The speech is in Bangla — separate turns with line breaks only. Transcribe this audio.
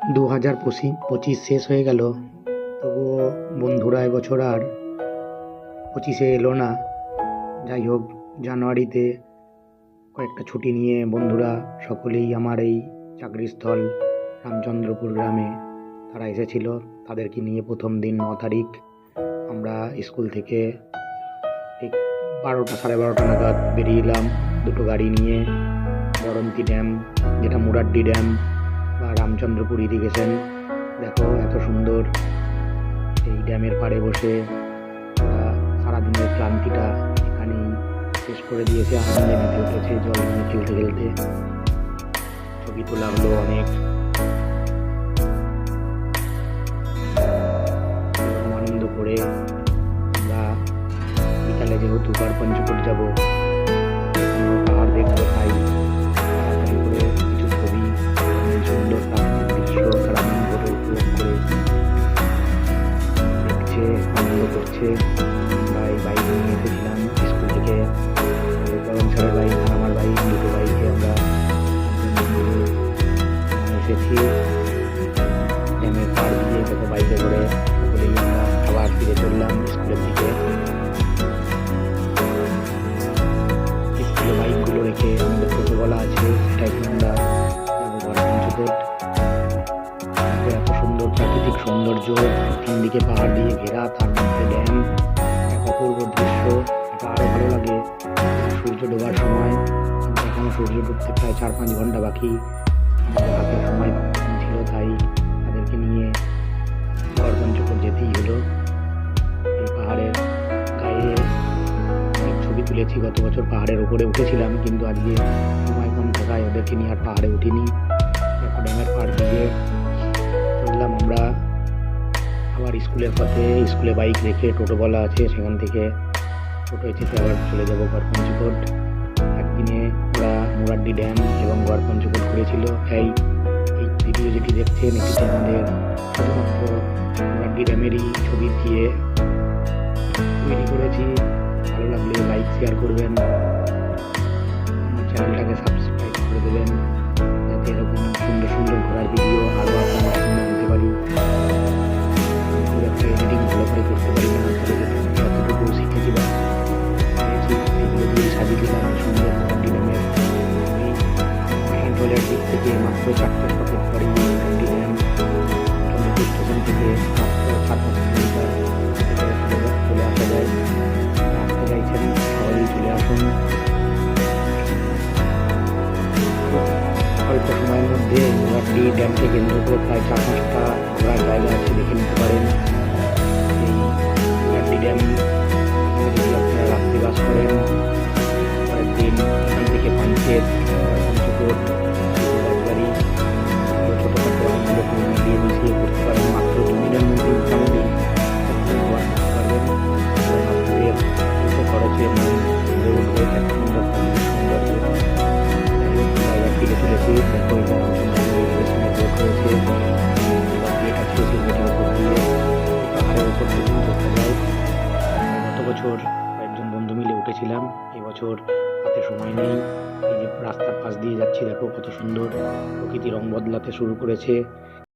2025 শেষ হয়ে গেল, তবুও বন্ধুরা এবছর আর 25-এ এলো না। যাই হোক, জানুয়ারিতে কয়েকটা ছুটি নিয়ে বন্ধুরা সকলেই আমার এই চাকরিস্থল রামচন্দ্রপুর গ্রামে তারা এসেছিল। তাদেরকে নিয়ে প্রথম দিন 9 তারিখ আমরা স্কুল থেকে ঠিক 12টা সাড়ে 12টা নাগাদ বেরিয়ে এলাম দুটো গাড়ি নিয়ে। বরন্তী ড্যাম, যেটা মুরাড্ডি ড্যাম বা রামচন্দ্রপুর ইরিগেশন, দেখো এত সুন্দর। এই ড্যামের পাড়ে বসে ওরা সারাদিনের ক্লান্তিটা এখানেই শেষ করে দিয়েছে, আনন্দে মেতে উঠেছে জল নিয়ে খেলতে খেলতে। ছবি তোলা হলো অনেক, আনন্দ করে আমরা বিকালে যেহেতু গড়পঞ্চকোট যাবো, পাহাড় দেখবো, তাই তাড়াতাড়ি করে কিছু ছবি সুন্দর প্রাকৃতিক দৃশ্য তারা মন করে উপভোগ করে দেখছে, আনন্দ করছে। আমরা এই বাইক নিয়ে এসেছিলাম স্কুল থেকে, গরম স্যারের বাইক আর আমার বাইক, দুটো বাইকে আমরা এসেছি ড্যামের পাড় দিয়ে। দেখো বাইকে করে সকলেই আমরা আবার ফিরে চললাম স্কুলের দিকে। স্কুলে বাইকগুলো রেখে আমাদের টোটোওয়ালা আছে, সেটা এখন আমরা যাবো গড়পঞ্চকোট। এত সুন্দর প্রাকৃতিক সৌন্দর্য, তিন দিকে পাহাড় দিয়ে ঘেরা, তার মধ্যে ড্যাম, এক অপূর্ব দৃশ্য। এটা আরও ভালো লাগে সূর্য ডোবার সময়, কিন্তু এখনও সূর্য ডুবতে প্রায় 4-5 ঘন্টা বাকি। আমাদের হাতে সময় ছিল, তাই তাদেরকে নিয়ে গড়পঞ্চকোট যেতেই হলো। এই পাহাড়ের গায়ে অনেক ছবি তুলেছি, গত বছর পাহাড়ের উপরে উঠেছিলাম, কিন্তু আজকে সময় কম থাকায় ওদেরকে নিয়ে আর পাহাড়ে উঠিনি। দেখো ড্যামের পাড় দিয়ে চললাম আমরা আবার স্কুলের পথে। স্কুলে বাইক রেখে টোটোওয়ালা আছে, সেখান থেকে টোটোয় চেপে আবার চলে যাবো গড়পঞ্চকোট। একদিনে ওরা মুরাড্ডি ড্যাম এবং গড়পঞ্চকোট ঘুরেছিল। এই ভিডিও যেটি দেখছেন, এটিতে আমাদের শুধুমাত্র মুরাড্ডি ড্যামেরই ছবি দিয়ে তৈরি করেছি। ভালো লাগলে লাইক শেয়ার করবেন, আমার চ্যানেলটাকে সাবস্ক্রাইব করে দেবেন, যাতে এরকম সুন্দর সুন্দর ঘোরার ভিডিও আরও আপনার সামনে আনতে পারি। খুব একটা এডিটিং ভালো করে করতে পারি না, তবে যতটুকু শিখেছি বা পেরেছি সেগুলো দিয়ে সাজিয়ে দিলাম সুন্দর মুরাড্ডি ড্যামের। এই আসানসোলের দিক থেকে মাত্র 4টে স্টপের পরেই মুরাড্ডি ড্যাম। চন্দ্রপুর স্টেশন থেকে মাত্র 7-8 কিলোমিটার চলে আসা যায়। আসতে চাইছেন সবাই চলে আসুন। অল্প সময়ের মধ্যে মুরাড্ডি ড্যামকে কেন্দ্র করে প্রায় 4-5টা ঘোরার জায়গা আছে, দেখে নিতে পারেন। এই মুরাড্ডি ড্যাম যদি আপনারা রাত্রিবাস করেন, পরের দিন এখান থেকে পাঞ্চেত, পঞ্চকোট, রাজবাড়ি, ছোটোখাটো অনেকগুলো মিলিয়ে মিশিয়ে করতে পারেন। মাত্র 2 দিনের মধ্যে মোটামুটি করতে পারবেন এবং আপনাদের অল্প খরচে মন ভরে উঠবে এক সুন্দর প্রাকৃতিক সৌন্দর্য। জায়গা ফিরে চলেছি। দেখো এটা রামচন্দ্রপুর ইরিগেশনের বোট রয়েছে, এবার গেট আছে, সেই গেটের উপর দিয়ে পাহাড়ের উপর পর্যন্ত দেখা যায়। গত বছর কয়েকজন বন্ধু মিলে উঠেছিলাম, এবছর হাতে সময় নেই। এই যে রাস্তার পাশ দিয়ে যাচ্ছি, দেখো কত সুন্দর প্রকৃতি রং বদলাতে শুরু করেছে।